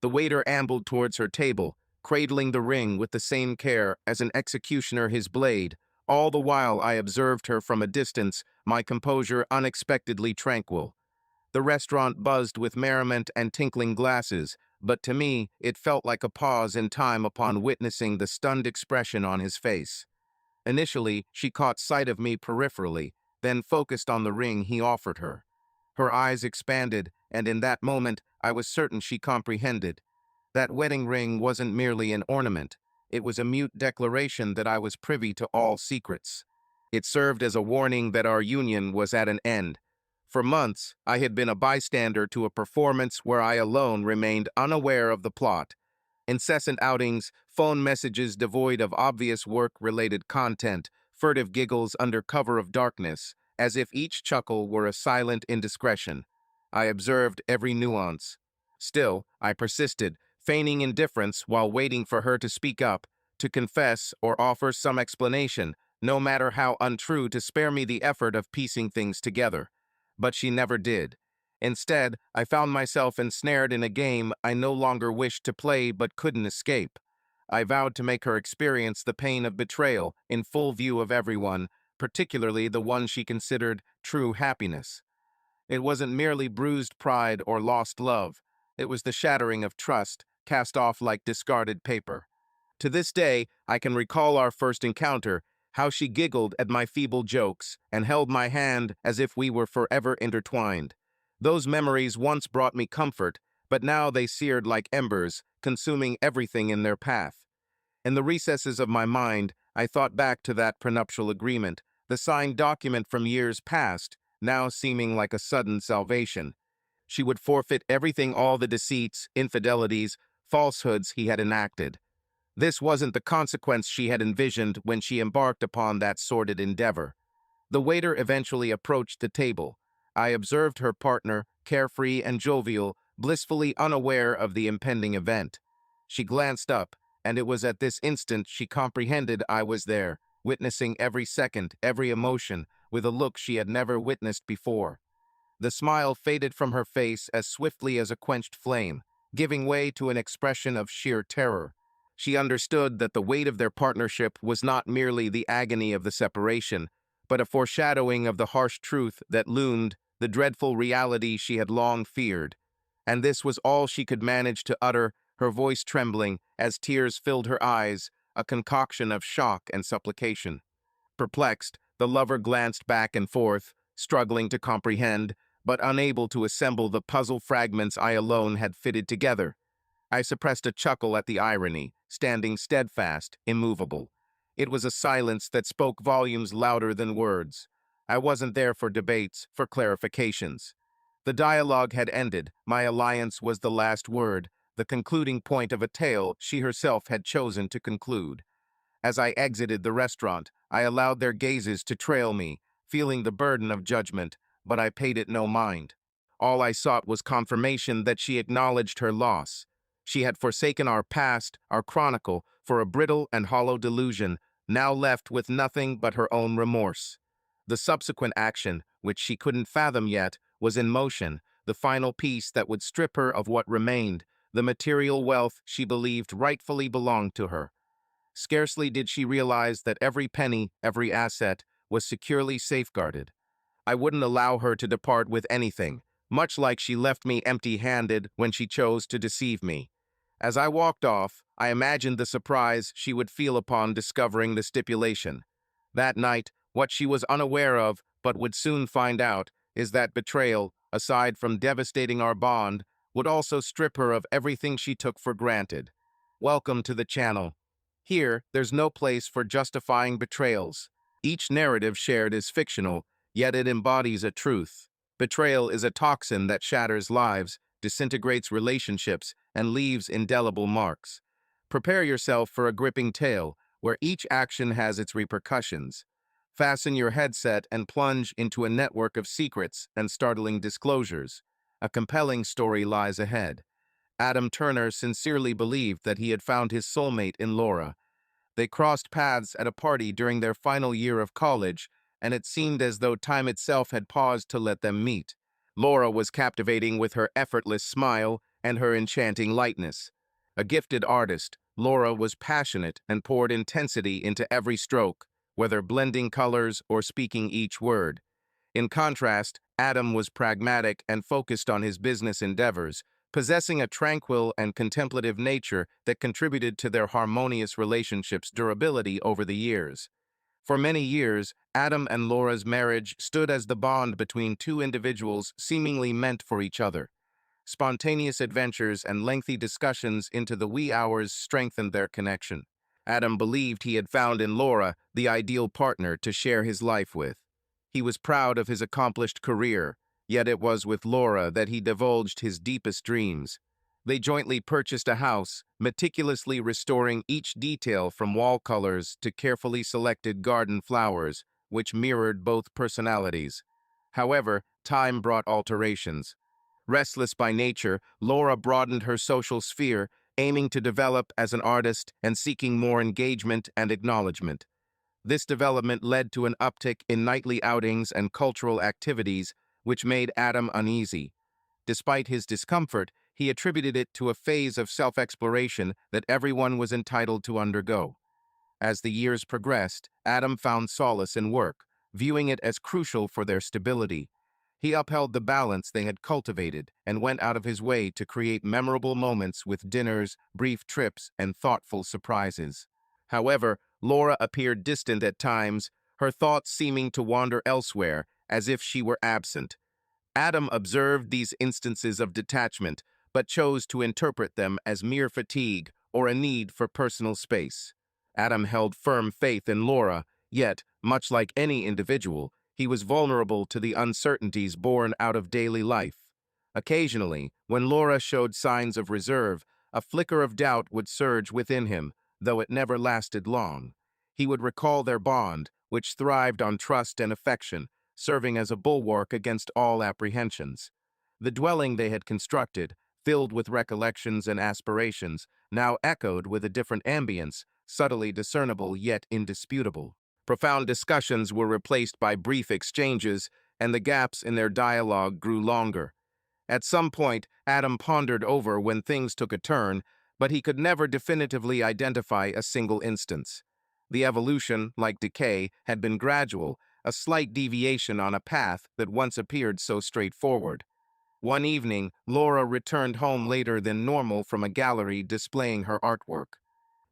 The waiter ambled towards her table, cradling the ring with the same care as an executioner his blade. All the while I observed her from a distance, my composure unexpectedly tranquil. The restaurant buzzed with merriment and tinkling glasses, but to me it felt like a pause in time upon witnessing the stunned expression on his face. Initially, she caught sight of me peripherally, then focused on the ring he offered her. Her eyes expanded, and in that moment, I was certain she comprehended. That wedding ring wasn't merely an ornament. It was a mute declaration that I was privy to all secrets. It served as a warning that our union was at an end. For months, I had been a bystander to a performance where I alone remained unaware of the plot. Incessant outings, phone messages devoid of obvious work-related content, furtive giggles under cover of darkness, as if each chuckle were a silent indiscretion. I observed every nuance. Still, I persisted, feigning indifference while waiting for her to speak up, to confess or offer some explanation, no matter how untrue, to spare me the effort of piecing things together. But she never did. Instead, I found myself ensnared in a game I no longer wished to play but couldn't escape. I vowed to make her experience the pain of betrayal in full view of everyone, particularly the one she considered true happiness. It wasn't merely bruised pride or lost love. It was the shattering of trust, cast off like discarded paper. To this day, I can recall our first encounter, how she giggled at my feeble jokes and held my hand as if we were forever intertwined. Those memories once brought me comfort, but now they seared like embers, consuming everything in their path. In the recesses of my mind, I thought back to that prenuptial agreement, the signed document from years past, now seeming like a sudden salvation. She would forfeit everything, all the deceits, infidelities, falsehoods he had enacted. This wasn't the consequence she had envisioned when she embarked upon that sordid endeavor. The waiter eventually approached the table. I observed her partner, carefree and jovial, blissfully unaware of the impending event. She glanced up, and it was at this instant she comprehended I was there, witnessing every second, every emotion, with a look she had never witnessed before. The smile faded from her face as swiftly as a quenched flame, giving way to an expression of sheer terror. She understood that the weight of their partnership was not merely the agony of the separation, but a foreshadowing of the harsh truth that loomed, the dreadful reality she had long feared. And this was all she could manage to utter, her voice trembling as tears filled her eyes, a concoction of shock and supplication. Perplexed, the lover glanced back and forth, struggling to comprehend, but unable to assemble the puzzle fragments I alone had fitted together. I suppressed a chuckle at the irony, standing steadfast, immovable. It was a silence that spoke volumes louder than words. I wasn't there for debates, for clarifications. The dialogue had ended. My alliance was the last word, the concluding point of a tale she herself had chosen to conclude. As I exited the restaurant, I allowed their gazes to trail me, feeling the burden of judgment, but I paid it no mind. All I sought was confirmation that she acknowledged her loss. She had forsaken our past, our chronicle, for a brittle and hollow delusion, now left with nothing but her own remorse. The subsequent action, which she couldn't fathom yet, was in motion, the final piece that would strip her of what remained, the material wealth she believed rightfully belonged to her. Scarcely did she realize that every penny, every asset, was securely safeguarded. I wouldn't allow her to depart with anything, much like she left me empty-handed when she chose to deceive me. As I walked off, I imagined the surprise she would feel upon discovering the stipulation. That night, what she was unaware of, but would soon find out, is that betrayal, aside from devastating our bond, would also strip her of everything she took for granted. Welcome to the channel. Here, there's no place for justifying betrayals. Each narrative shared is fictional, yet it embodies a truth. Betrayal is a toxin that shatters lives, disintegrates relationships, and leaves indelible marks. Prepare yourself for a gripping tale, where each action has its repercussions. Fasten your headset and plunge into a network of secrets and startling disclosures. A compelling story lies ahead. Adam Turner sincerely believed that he had found his soulmate in Laura. They crossed paths at a party during their final year of college, and it seemed as though time itself had paused to let them meet. Laura was captivating with her effortless smile, and her enchanting lightness. A gifted artist, Laura was passionate and poured intensity into every stroke, whether blending colors or speaking each word. In contrast, Adam was pragmatic and focused on his business endeavors, possessing a tranquil and contemplative nature that contributed to their harmonious relationship's durability over the years. For many years, Adam and Laura's marriage stood as the bond between two individuals seemingly meant for each other. Spontaneous adventures and lengthy discussions into the wee hours strengthened their connection. Adam believed he had found in Laura the ideal partner to share his life with. He was proud of his accomplished career, yet it was with Laura that he divulged his deepest dreams. They jointly purchased a house, meticulously restoring each detail from wall colors to carefully selected garden flowers, which mirrored both personalities. However, time brought alterations. Restless by nature, Laura broadened her social sphere, aiming to develop as an artist and seeking more engagement and acknowledgement. This development led to an uptick in nightly outings and cultural activities, which made Adam uneasy. Despite his discomfort, he attributed it to a phase of self-exploration that everyone was entitled to undergo. As the years progressed, Adam found solace in work, viewing it as crucial for their stability. He upheld the balance they had cultivated and went out of his way to create memorable moments with dinners, brief trips, and thoughtful surprises. However, Laura appeared distant at times, her thoughts seeming to wander elsewhere, as if she were absent. Adam observed these instances of detachment, but chose to interpret them as mere fatigue or a need for personal space. Adam held firm faith in Laura, yet, much like any individual, he was vulnerable to the uncertainties born out of daily life. Occasionally, when Laura showed signs of reserve, a flicker of doubt would surge within him, though it never lasted long. He would recall their bond, which thrived on trust and affection, serving as a bulwark against all apprehensions. The dwelling they had constructed, filled with recollections and aspirations, now echoed with a different ambience, subtly discernible yet indisputable. Profound discussions were replaced by brief exchanges, and the gaps in their dialogue grew longer. At some point, Adam pondered over when things took a turn, but he could never definitively identify a single instance. The evolution, like decay, had been gradual, a slight deviation on a path that once appeared so straightforward. One evening, Laura returned home later than normal from a gallery displaying her artwork.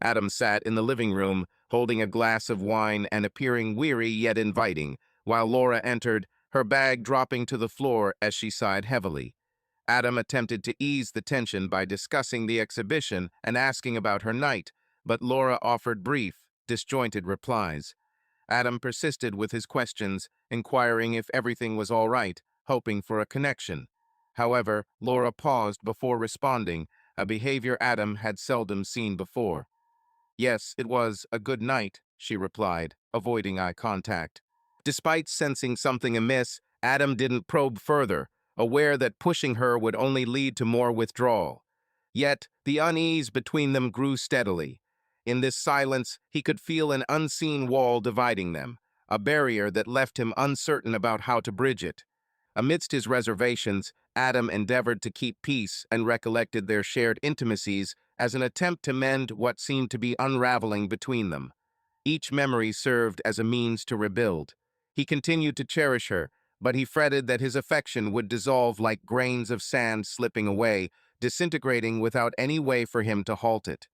Adam sat in the living room, holding a glass of wine and appearing weary yet inviting, while Laura entered, her bag dropping to the floor as she sighed heavily. Adam attempted to ease the tension by discussing the exhibition and asking about her night, but Laura offered brief, disjointed replies. Adam persisted with his questions, inquiring if everything was all right, hoping for a connection. However, Laura paused before responding, a behavior Adam had seldom seen before. "Yes, it was a good night," she replied, avoiding eye contact. Despite sensing something amiss, Adam didn't probe further, aware that pushing her would only lead to more withdrawal. Yet, the unease between them grew steadily. In this silence, he could feel an unseen wall dividing them, a barrier that left him uncertain about how to bridge it. Amidst his reservations, Adam endeavored to keep peace and recollected their shared intimacies as an attempt to mend what seemed to be unraveling between them. Each memory served as a means to rebuild. He continued to cherish her, but he fretted that his affection would dissolve like grains of sand slipping away, disintegrating without any way for him to halt it.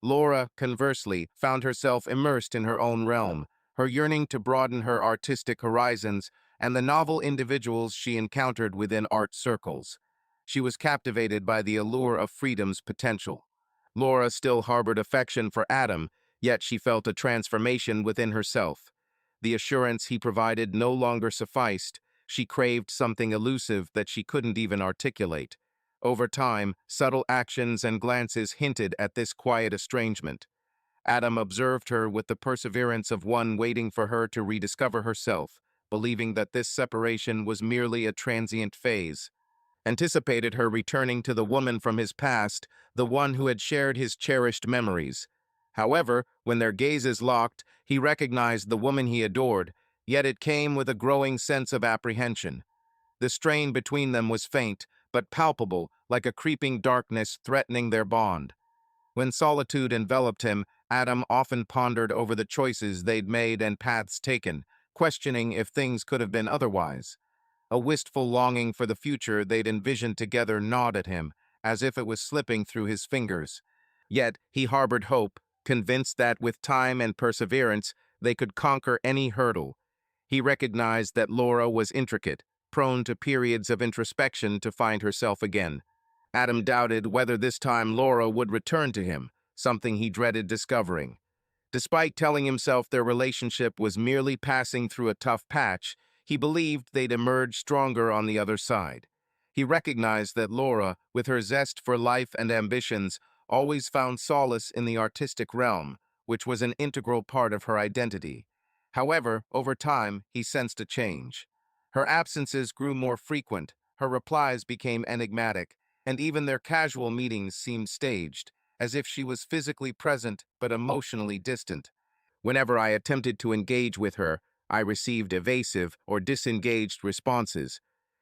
Laura, conversely, found herself immersed in her own realm, her yearning to broaden her artistic horizons and the novel individuals she encountered within art circles. She was captivated by the allure of freedom's potential. Laura still harbored affection for Adam, yet she felt a transformation within herself. The assurance he provided no longer sufficed. She craved something elusive that she couldn't even articulate. Over time, subtle actions and glances hinted at this quiet estrangement. Adam observed her with the perseverance of one waiting for her to rediscover herself, believing that this separation was merely a transient phase. Anticipated her returning to the woman from his past, the one who had shared his cherished memories. However, when their gazes locked, he recognized the woman he adored, yet it came with a growing sense of apprehension. The strain between them was faint, but palpable, like a creeping darkness threatening their bond. When solitude enveloped him, Adam often pondered over the choices they'd made and paths taken, questioning if things could have been otherwise. A wistful longing for the future they'd envisioned together gnawed at him, as if it was slipping through his fingers. Yet he harbored hope, convinced that with time and perseverance they could conquer any hurdle. He recognized that Laura was intricate, prone to periods of introspection to find herself again. Adam doubted whether this time Laura would return to him, something he dreaded discovering. Despite telling himself their relationship was merely passing through a tough patch, he believed they'd emerge stronger on the other side. He recognized that Laura, with her zest for life and ambitions, always found solace in the artistic realm, which was an integral part of her identity. However, over time, he sensed a change. Her absences grew more frequent, her replies became enigmatic, and even their casual meetings seemed staged, as if she was physically present but emotionally distant. Whenever I attempted to engage with her, I received evasive or disengaged responses.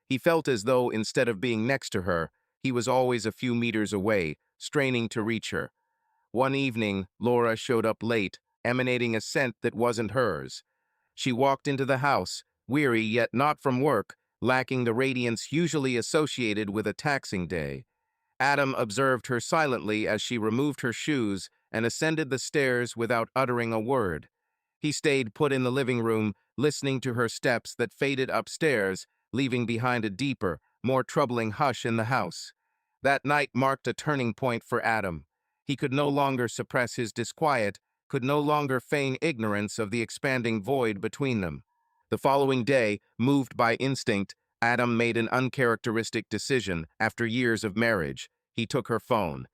He felt as though, instead of being next to her, he was always a few meters away, straining to reach her. One evening, Laura showed up late, emanating a scent that wasn't hers. She walked into the house, weary yet not from work, lacking the radiance usually associated with a taxing day. Adam observed her silently as she removed her shoes and ascended the stairs without uttering a word. He stayed put in the living room, listening to her steps that faded upstairs, leaving behind a deeper, more troubling hush in the house. That night marked a turning point for Adam. He could no longer suppress his disquiet, could no longer feign ignorance of the expanding void between them. The following day, moved by instinct, Adam made an uncharacteristic decision. After years of marriage, he took her phone.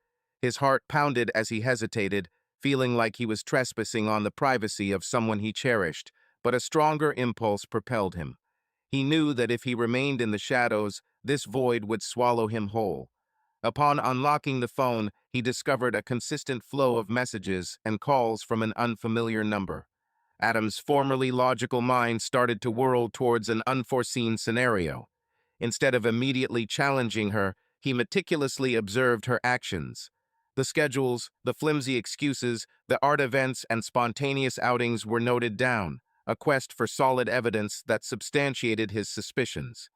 His heart pounded as he hesitated, feeling like he was trespassing on the privacy of someone he cherished, but a stronger impulse propelled him. He knew that if he remained in the shadows, this void would swallow him whole. Upon unlocking the phone, he discovered a consistent flow of messages and calls from an unfamiliar number. Adam's formerly logical mind started to whirl towards an unforeseen scenario. Instead of immediately challenging her, he meticulously observed her actions. The schedules, the flimsy excuses, the art events, and spontaneous outings were noted down, a quest for solid evidence that substantiated his suspicions.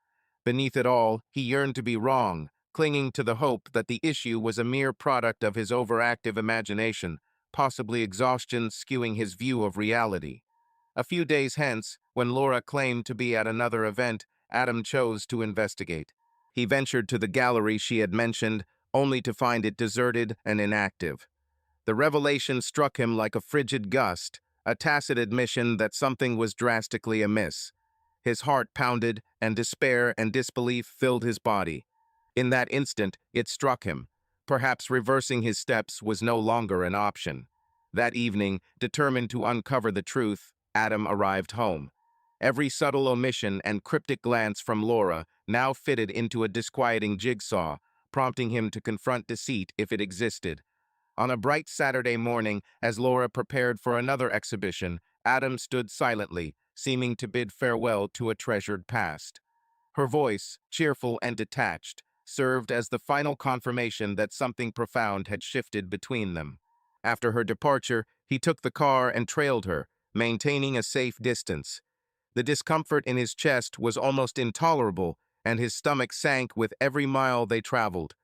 Beneath it all, he yearned to be wrong, clinging to the hope that the issue was a mere product of his overactive imagination, possibly exhaustion skewing his view of reality. A few days hence, when Laura claimed to be at another event, Adam chose to investigate. He ventured to the gallery she had mentioned, only to find it deserted and inactive. The revelation struck him like a frigid gust, a tacit admission that something was drastically amiss. His heart pounded, and despair and disbelief filled his body. In that instant, it struck him. Perhaps reversing his steps was no longer an option. That evening, determined to uncover the truth, Adam arrived home. Every subtle omission and cryptic glance from Laura now fitted into a disquieting jigsaw, prompting him to confront deceit if it existed. On a bright Saturday morning, as Laura prepared for another exhibition, Adam stood silently, seeming to bid farewell to a treasured past. Her voice, cheerful and detached, served as the final confirmation that something profound had shifted between them. After her departure, he took the car and trailed her, maintaining a safe distance. The discomfort in his chest was almost intolerable, and his stomach sank with every mile they traveled.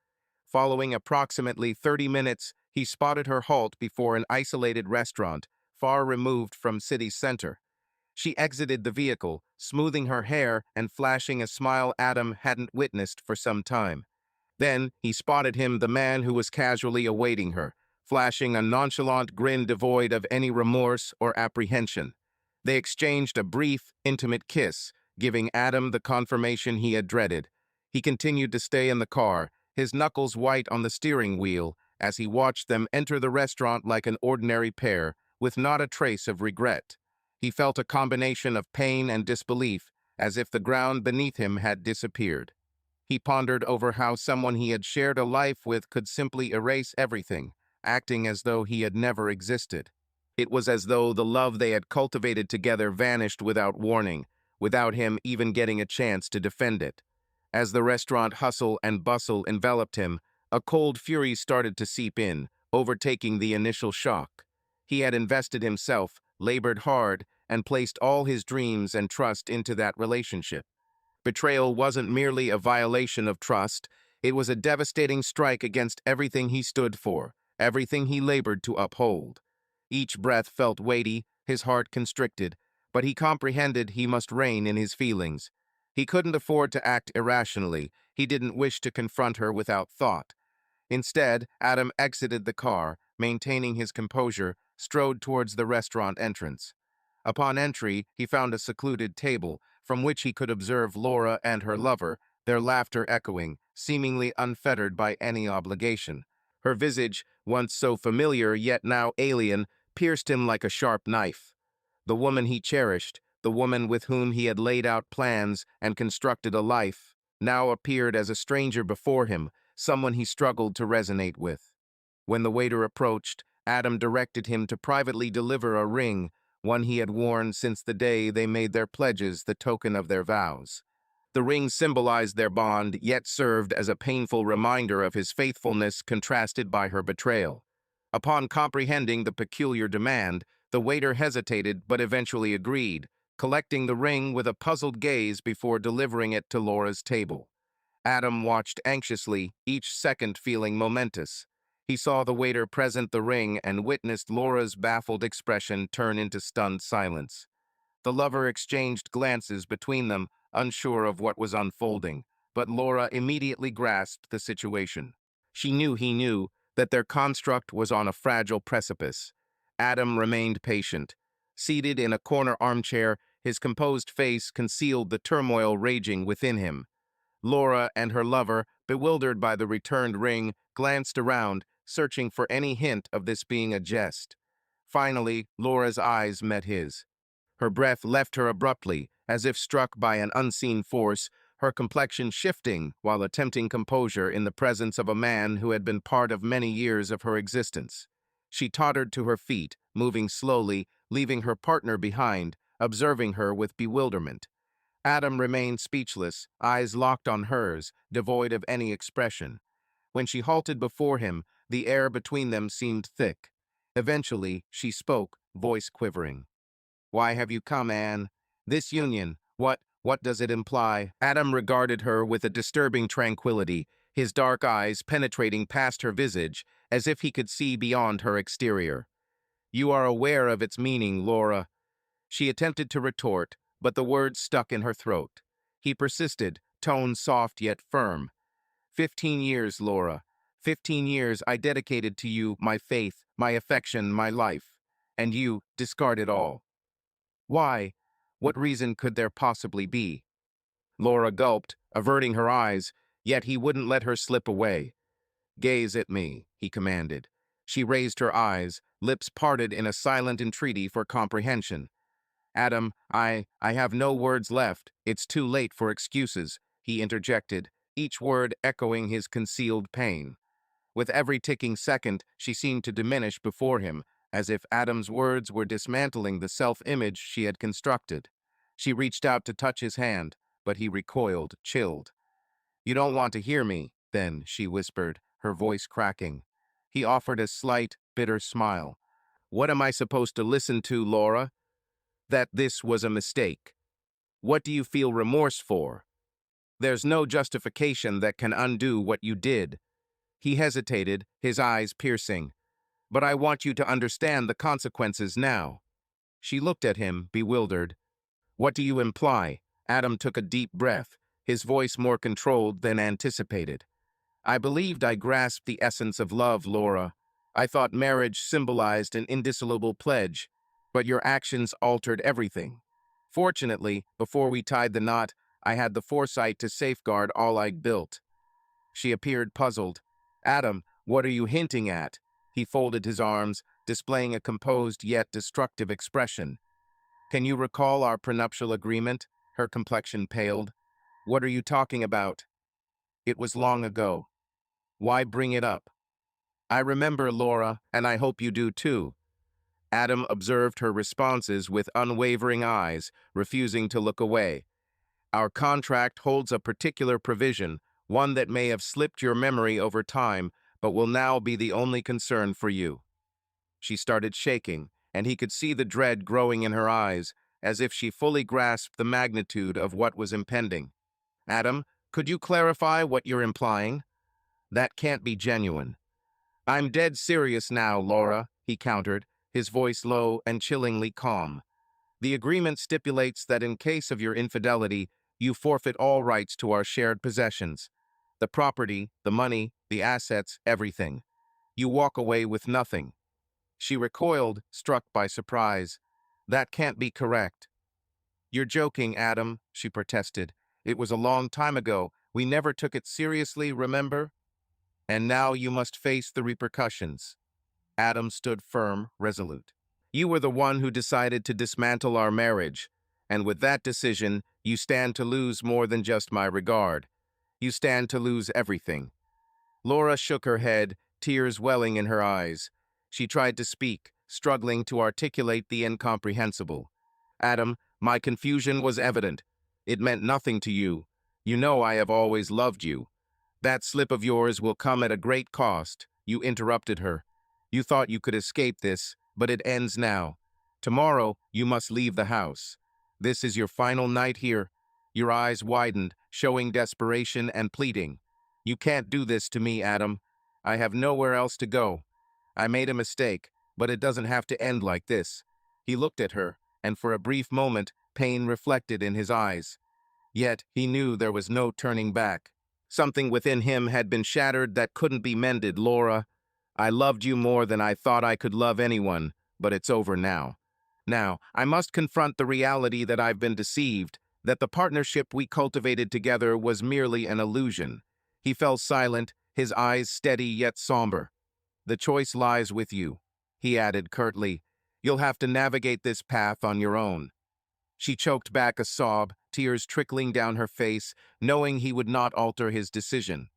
Following approximately 30 minutes, he spotted her halt before an isolated restaurant, far removed from city center. She exited the vehicle, smoothing her hair and flashing a smile Adam hadn't witnessed for some time. Then he spotted him, the man who was casually awaiting her, flashing a nonchalant grin devoid of any remorse or apprehension. They exchanged a brief, intimate kiss, giving Adam the confirmation he had dreaded. He continued to stay in the car, his knuckles white on the steering wheel, as he watched them enter the restaurant like an ordinary pair, with not a trace of regret. He felt a combination of pain and disbelief, as if the ground beneath him had disappeared. He pondered over how someone he had shared a life with could simply erase everything, acting as though he had never existed. It was as though the love they had cultivated together vanished without warning, without him even getting a chance to defend it. As the restaurant hustle and bustle enveloped him, a cold fury started to seep in, overtaking the initial shock. He had invested himself, labored hard, and placed all his dreams and trust into that relationship. Betrayal wasn't merely a violation of trust, it was a devastating strike against everything he stood for, everything he labored to uphold. Each breath felt weighty, his heart constricted, but he comprehended he must rein in his feelings. He couldn't afford to act irrationally, he didn't wish to confront her without thought. Instead, Adam exited the car, maintaining his composure, strode towards the restaurant entrance. Upon entry, he found a secluded table, from which he could observe Laura and her lover, their laughter echoing, seemingly unfettered by any obligation. Her visage, once so familiar yet now alien, pierced him like a sharp knife. The woman he cherished, the woman with whom he had laid out plans and constructed a life, now appeared as a stranger before him, someone he struggled to resonate with. When the waiter approached, Adam directed him to privately deliver a ring, one he had worn since the day they made their pledges the token of their vows. The ring symbolized their bond, yet served as a painful reminder of his faithfulness contrasted by her betrayal. Upon comprehending the peculiar demand, the waiter hesitated but eventually agreed, collecting the ring with a puzzled gaze before delivering it to Laura's table. Adam watched anxiously, each second feeling momentous. He saw the waiter present the ring and witnessed Laura's baffled expression turn into stunned silence. The lover exchanged glances between them, unsure of what was unfolding, but Laura immediately grasped the situation. She knew he knew that their construct was on a fragile precipice. Adam remained patient. Seated in a corner armchair, his composed face concealed the turmoil raging within him. Laura and her lover, bewildered by the returned ring, glanced around, searching for any hint of this being a jest. Finally, Laura's eyes met his. Her breath left her abruptly, as if struck by an unseen force, her complexion shifting while attempting composure in the presence of a man who had been part of many years of her existence. She tottered to her feet, moving slowly, leaving her partner behind, observing her with bewilderment. Adam remained speechless, eyes locked on hers, devoid of any expression. When she halted before him, the air between them seemed thick. Eventually, she spoke, voice quivering. "Why have you come, Anne? This union, what does it imply?" Adam regarded her with a disturbing tranquility, his dark eyes penetrating past her visage, as if he could see beyond her exterior. "You are aware of its meaning, Laura." She attempted to retort, but the words stuck in her throat. He persisted, tone soft yet firm. 15 years, Laura. 15 years I dedicated to you my faith, my affection, my life. And you discard it all. Why? What reason could there possibly be? Laura gulped, averting her eyes, yet he wouldn't let her slip away. "Gaze at me," he commanded. She raised her eyes, lips parted in a silent entreaty for comprehension. "Adam, I have no words left. It's too late for excuses," he interjected, each word echoing his concealed pain. With every ticking second, she seemed to diminish before him, as if Adam's words were dismantling the self-image she had constructed. She reached out to touch his hand, but he recoiled, chilled. "You don't want to hear me, then," she whispered, her voice cracking. He offered a slight, bitter smile. "What am I supposed to listen to, Laura? That this was a mistake. What do you feel remorse for? There's no justification that can undo what you did." He hesitated, his eyes piercing. "But I want you to understand the consequences now." She looked at him, bewildered. "What do you imply?" Adam took a deep breath, his voice more controlled than anticipated. "I believed I grasped the essence of love, Laura. I thought marriage symbolized an indissoluble pledge, but your actions altered everything. Fortunately, before we tied the knot, I had the foresight to safeguard all I'd built." She appeared puzzled. "Adam, what are you hinting at?" He folded his arms, displaying a composed yet destructive expression. "Can you recall our prenuptial agreement?" Her complexion paled. "What are you talking about?" "It was long ago. Why bring it up?" "I remember, Laura, and I hope you do too." Adam observed her responses with unwavering eyes, refusing to look away. Our contract holds a particular provision, one that may have slipped your memory over time, but will now be the only concern for you." She started shaking, and he could see the dread growing in her eyes, as if she fully grasped the magnitude of what was impending. "Adam, could you clarify what you're implying? That can't be genuine." "I'm dead serious now, Laura," he countered, his voice low and chillingly calm. "The agreement stipulates that in case of your infidelity, you forfeit all rights to our shared possessions. The property, the money, the assets, everything. You walk away with nothing." She recoiled, struck by surprise. "That can't be correct." "You're joking, Adam," she protested. "It was a long time ago. We never took it seriously, remember? And now you must face the repercussions." Adam stood firm, resolute. "You were the one who decided to dismantle our marriage, and with that decision, you stand to lose more than just my regard. You stand to lose everything." Laura shook her head, tears welling in her eyes. She tried to speak, struggling to articulate the incomprehensible. "Adam, my confusion was evident. It meant nothing to you. You know I have always loved you. That slip of yours will come at a great cost." You interrupted her. "You thought you could escape this, but it ends now. Tomorrow, you must leave the house. This is your final night here." Your eyes widened, showing desperation and pleading. "You can't do this to me, Adam. I have nowhere else to go. I made a mistake, but it doesn't have to end like this." He looked at her, and for a brief moment, pain reflected in his eyes. Yet he knew there was no turning back. Something within him had been shattered that couldn't be mended. "Laura, I loved you more than I thought I could love anyone, but it's over now. Now, I must confront the reality that I've been deceived, that the partnership we cultivated together was merely an illusion." He fell silent, his eyes steady yet somber. "The choice lies with you," he added curtly. "You'll have to navigate this path on your own." She choked back a sob, tears trickling down her face, knowing he would not alter his decision.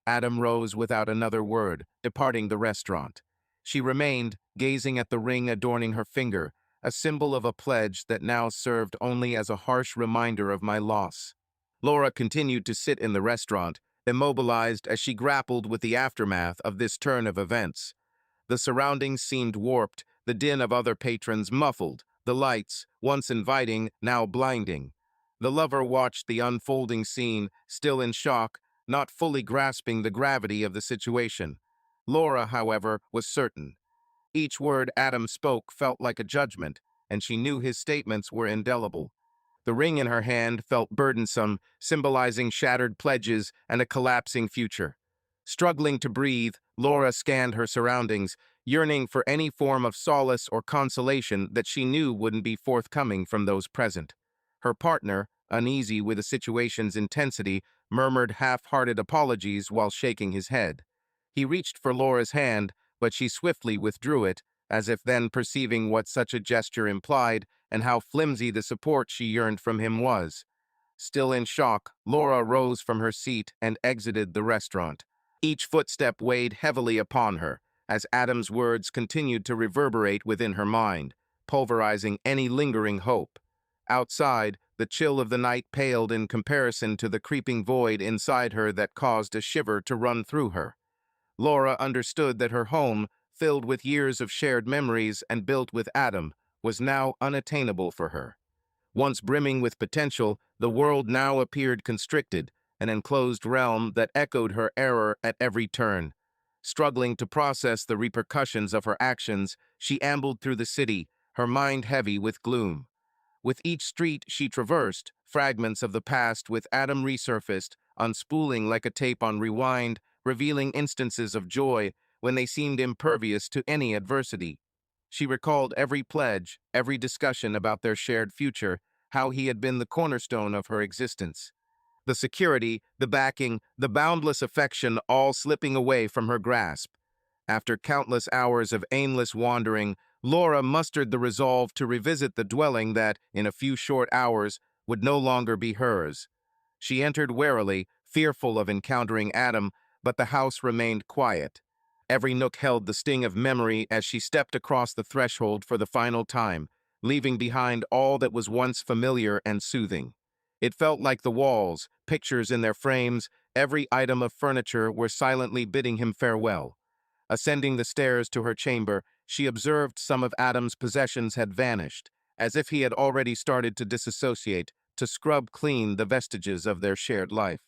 Adam rose without another word, departing the restaurant. She remained, gazing at the ring adorning her finger, a symbol of a pledge that now served only as a harsh reminder of my loss. Laura continued to sit in the restaurant, immobilized as she grappled with the aftermath of this turn of events. The surroundings seemed warped, the din of other patrons muffled, the lights, once inviting, now blinding. The lover watched the unfolding scene, still in shock, not fully grasping the gravity of the situation. Laura, however, was certain. Each word Adam spoke felt like a judgment, and she knew his statements were indelible. The ring in her hand felt burdensome, symbolizing shattered pledges and a collapsing future. Struggling to breathe, Laura scanned her surroundings, yearning for any form of solace or consolation that she knew wouldn't be forthcoming from those present. Her partner, uneasy with the situation's intensity, murmured half-hearted apologies while shaking his head. He reached for Laura's hand, but she swiftly withdrew it, as if then perceiving what such a gesture implied and how flimsy the support she yearned from him was. Still in shock, Laura rose from her seat and exited the restaurant. Each footstep weighed heavily upon her, as Adam's words continued to reverberate within her mind, pulverizing any lingering hope. Outside, the chill of the night paled in comparison to the creeping void inside her that caused a shiver to run through her. Laura understood that her home, filled with years of shared memories and built with Adam, was now unattainable for her. Once brimming with potential, the world now appeared constricted, an enclosed realm that echoed her error at every turn. Struggling to process the repercussions of her actions, she ambled through the city, her mind heavy with gloom. With each street she traversed, fragments of the past with Adam resurfaced, unspooling like a tape on rewind, revealing instances of joy when they seemed impervious to any adversity. She recalled every pledge, every discussion about their shared future, how he had been the cornerstone of her existence. The security, the backing, the boundless affection all slipping away from her grasp. After countless hours of aimless wandering, Laura mustered the resolve to revisit the dwelling that, in a few short hours, would no longer be hers. She entered warily, fearful of encountering Adam, but the house remained quiet. Every nook held the sting of memory as she stepped across the threshold for the final time, leaving behind all that was once familiar and soothing. It felt like the walls, pictures in their frames, every item of furniture were silently bidding him farewell. Ascending the stairs to her chamber, she observed some of Adam's possessions had vanished, as if he had already started to disassociate, to scrub clean the vestiges of their shared life.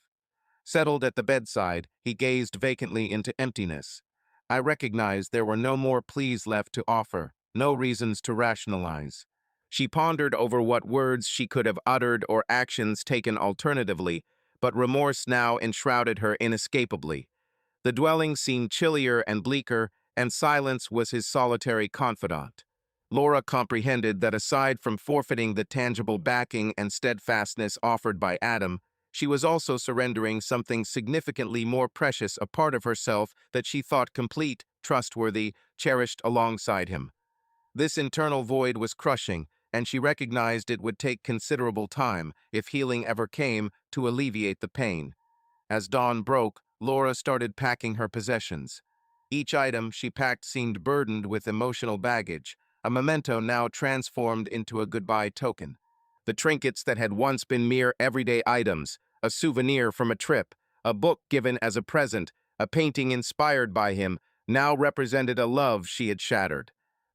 Settled at the bedside, he gazed vacantly into emptiness. I recognized there were no more pleas left to offer, no reasons to rationalize. She pondered over what words she could have uttered or actions taken alternatively, but remorse now enshrouded her inescapably. The dwelling seemed chillier and bleaker, and silence was his solitary confidant. Laura comprehended that aside from forfeiting the tangible backing and steadfastness offered by Adam, she was also surrendering something significantly more precious, a part of herself that she thought complete, trustworthy, cherished alongside him. This internal void was crushing, and she recognized it would take considerable time, if healing ever came, to alleviate the pain. As dawn broke, Laura started packing her possessions. Each item she packed seemed burdened with emotional baggage, a memento now transformed into a goodbye token. The trinkets that had once been mere everyday items, a souvenir from a trip, a book given as a present, a painting inspired by him, now represented a love she had shattered.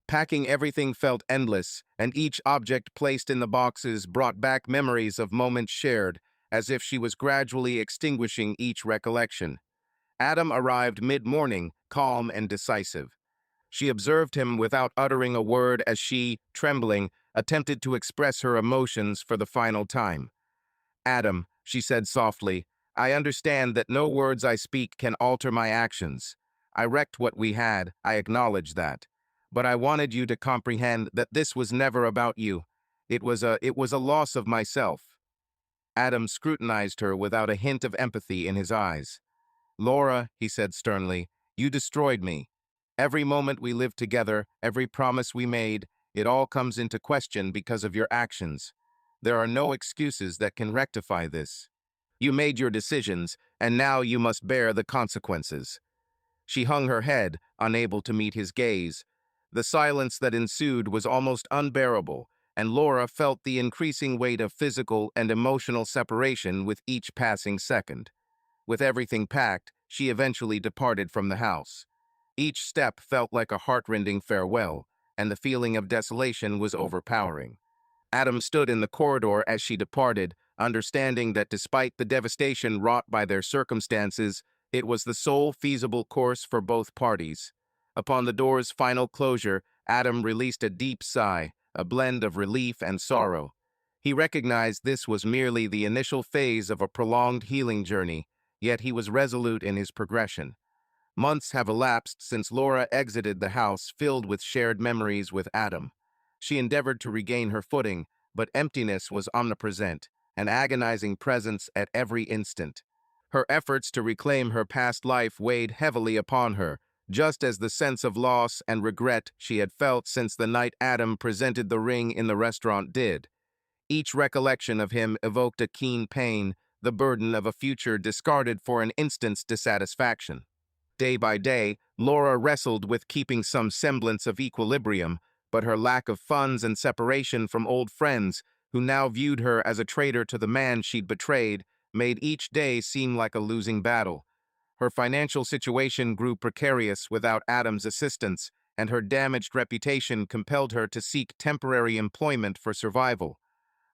Packing everything felt endless, and each object placed in the boxes brought back memories of moments shared, as if she was gradually extinguishing each recollection. Adam arrived mid-morning, calm and decisive. She observed him without uttering a word as she, trembling, attempted to express her emotions for the final time. "Adam," she said softly, "I understand that no words I speak can alter my actions. I wrecked what we had, I acknowledge that. But I wanted you to comprehend that this was never about you. It was a loss of myself." Adam scrutinized her without a hint of empathy in his eyes. "Laura," he said sternly, "you destroyed me. Every moment we lived together, every promise we made, it all comes into question because of your actions. There are no excuses that can rectify this. You made your decisions, and now you must bear the consequences." She hung her head, unable to meet his gaze. The silence that ensued was almost unbearable, and Laura felt the increasing weight of physical and emotional separation with each passing second. With everything packed, she eventually departed from the house. Each step felt like a heartrending farewell, and the feeling of desolation was overpowering. Adam stood in the corridor as she departed, understanding that despite the devastation wrought by their circumstances, it was the sole feasible course for both parties. Upon the door's final closure, Adam released a deep sigh, a blend of relief and sorrow. He recognized this was merely the initial phase of a prolonged healing journey, yet he was resolute in his progression. Months have elapsed since Laura exited the house filled with shared memories with Adam. She endeavored to regain her footing, but emptiness was omnipresent, an agonizing presence at every instant. Her efforts to reclaim her past life weighed heavily upon her, just as the sense of loss and regret she had felt since the night Adam presented the ring in the restaurant did. Each recollection of him evoked a keen pain, the burden of a future discarded for an instant's dissatisfaction. Day by day, Laura wrestled with keeping some semblance of equilibrium, but her lack of funds and separation from old friends, who now viewed her as a traitor to the man she'd betrayed, made each day seem like a losing battle. Her financial situation grew precarious without Adam's assistance, and her damaged reputation compelled her to seek temporary employment for survival.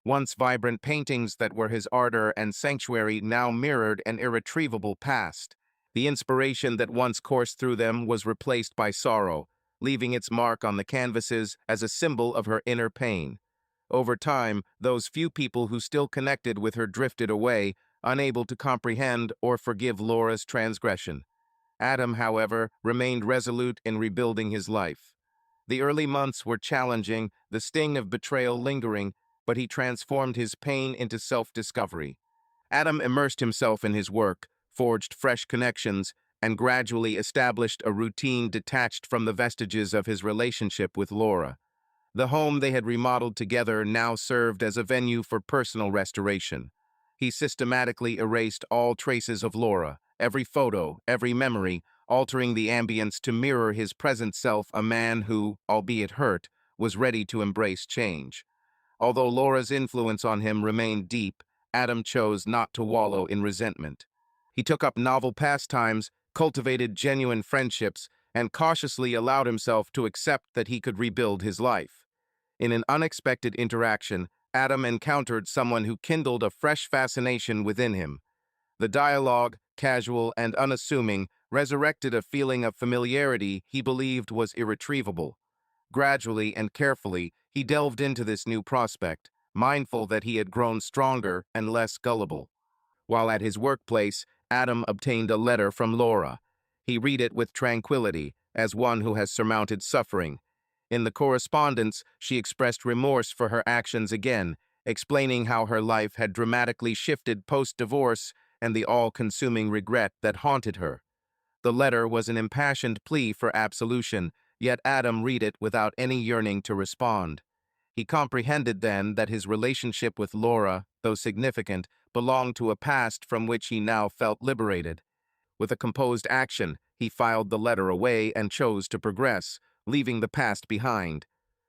Once vibrant paintings that were his ardor and sanctuary now mirrored an irretrievable past. The inspiration that once coursed through them was replaced by sorrow, leaving its mark on the canvases as a symbol of her inner pain. Over time, those few people who still connected with her drifted away, unable to comprehend or forgive Laura's transgression. Adam, however, remained resolute in rebuilding his life. The early months were challenging, the sting of betrayal lingering, but he transformed his pain into self-discovery. Adam immersed himself in his work, forged fresh connections, and gradually established a routine detached from the vestiges of his relationship with Laura. The home they had remodeled together now served as a venue for personal restoration. He systematically erased all traces of Laura, every photo, every memory, altering the ambience to mirror his present self, a man who, albeit hurt, was ready to embrace change. Although Laura's influence on him remained deep, Adam chose not to wallow in resentment. He took up novel pastimes, cultivated genuine friendships, and cautiously allowed himself to accept that he could rebuild his life. In an unexpected interaction, Adam encountered someone who kindled a fresh fascination within him. The dialogue, casual and unassuming, resurrected a feeling of familiarity he believed was irretrievable. Gradually and carefully, he delved into this new prospect, mindful that he had grown stronger and less gullible. While at his workplace, Adam obtained a letter from Laura. He read it with tranquility, as one who has surmounted suffering. In the correspondence, she expressed remorse for her actions again, explaining how her life had dramatically shifted post-divorce and the all-consuming regret that haunted her. The letter was an impassioned plea for absolution, yet Adam read it without any yearning to respond. He comprehended then that his relationship with Laura, though significant, belonged to a past from which he now felt liberated. With a composed action, he filed the letter away and chose to progress, leaving the past behind.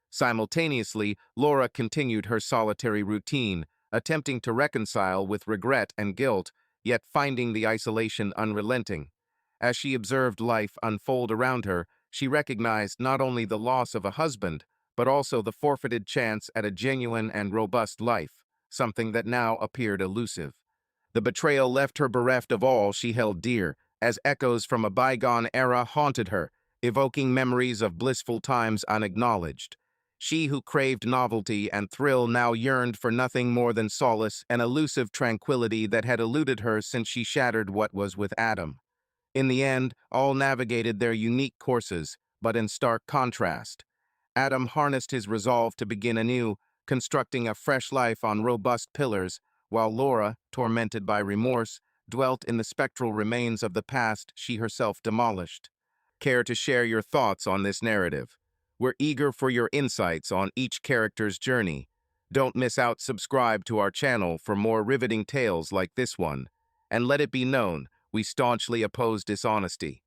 Simultaneously, Laura continued her solitary routine, attempting to reconcile with regret and guilt, yet finding the isolation unrelenting. As she observed life unfold around her, she recognized not only the loss of a husband, but also the forfeited chance at a genuine and robust life, something that now appeared elusive. The betrayal left her bereft of all she held dear, as echoes from a bygone era haunted her, evoking memories of blissful times unacknowledged. She who craved novelty and thrill now yearned for nothing more than solace and elusive tranquility that had eluded her since she shattered what was with Adam. In the end, all navigated their unique courses, but in stark contrast. Adam harnessed his resolve to begin anew, constructing a fresh life on robust pillars, while Laura, tormented by remorse, dwelt in the spectral remains of the past she herself demolished. Care to share your thoughts on this narrative? We're eager for your insights on each character's journey. Don't miss out, subscribe to our channel for more riveting tales like this one. And let it be known, we staunchly oppose dishonesty.